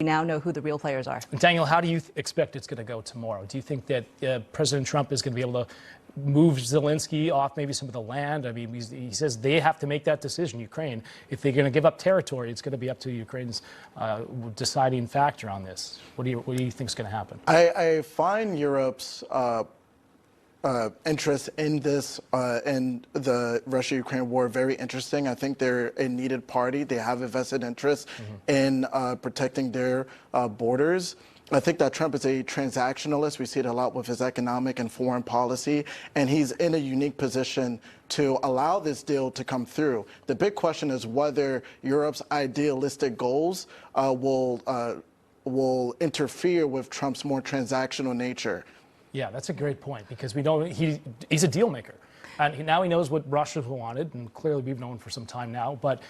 We now know who the real players are. Daniel, how do you expect it's going to go tomorrow? Do you think that President Trump is going to be able to move Zelensky off maybe some of the land? I mean, he says they have to make that decision, Ukraine. If they're going to give up territory, it's going to be up to Ukraine's deciding factor on this. What do you think is going to happen? I find Europe's interest in this, in the Russia-Ukraine war very interesting. I think they're a needed party. They have a vested interest in protecting their borders. I think that Trump is a transactionalist. We see it a lot with his economic and foreign policy, and he's in a unique position to allow this deal to come through. The big question is whether Europe's idealistic goals will interfere with Trump's more transactional nature. Yeah, that's a great point, because we know he's a deal maker. And now he knows what Russia wanted, and clearly we've known for some time now, but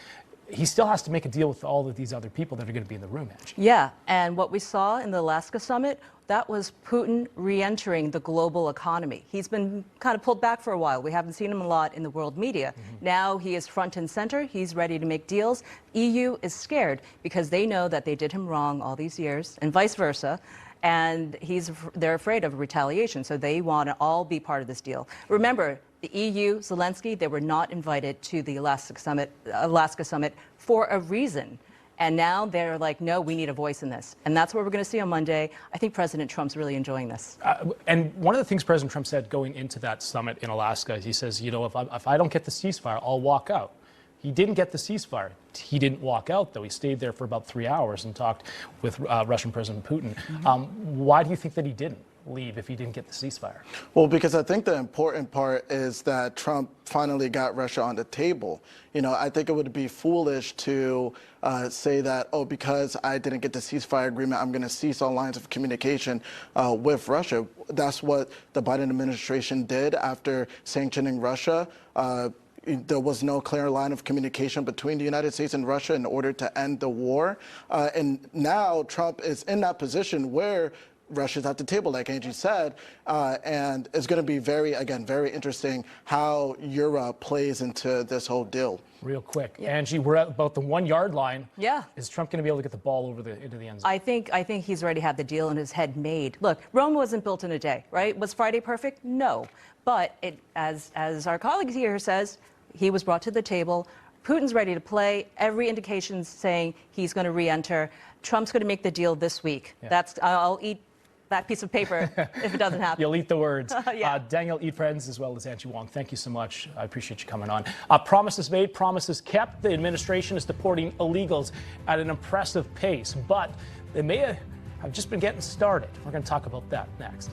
he still has to make a deal with all of these other people that are going to be in the room, Angie. Yeah, and what we saw in the Alaska summit, that was Putin re-entering the global economy. He's been kind of pulled back for a while. We haven't seen him a lot in the world media. Now he is front and center. He's ready to make deals. EU is scared because they know that they did him wrong all these years, and vice versa. And they're afraid of retaliation, so they want to all be part of this deal. Remember, the EU, Zelensky, they were not invited to the Alaska summit for a reason. And now they're like, no, we need a voice in this. And that's what we're going to see on Monday. I think President Trump's really enjoying this. And one of the things President Trump said going into that summit in Alaska is he says, you know, if I don't get the ceasefire, I'll walk out. He didn't get the ceasefire. He didn't walk out, though. He stayed there for about 3 hours and talked with Russian President Putin. Why do you think that he didn't leave if he didn't get the ceasefire? Well, because I think the important part is that Trump finally got Russia on the table. You know, I think it would be foolish to say that, oh, because I didn't get the ceasefire agreement, I'm going to cease all lines of communication with Russia. That's what the Biden administration did after sanctioning Russia. There was no clear line of communication between the United States and Russia in order to end the war. And now Trump is in that position where Russia's at the table, like Angie said, and it's going to be very interesting how Europe plays into this whole deal. Real quick, Angie, we're at about the 1 yard line. Yeah. Is Trump going to be able to get the ball over into the end zone? I think he's already had the deal in his head made. Look, Rome wasn't built in a day, right? Was Friday perfect? No. But as our colleague here says, he was brought to the table. Putin's ready to play. Every indication is saying he's going to re-enter. Trump's going to make the deal this week. Yeah. I'll eat that piece of paper if it doesn't happen. You'll eat the words. Yeah. Daniel Idfresne as well as Angie Wong, thave you so much. I appreciate you coming on. Promises made, promises kept. The administration is deporting illegals at an impressive pace, but they may have just been getting started. We're going to talk about that next.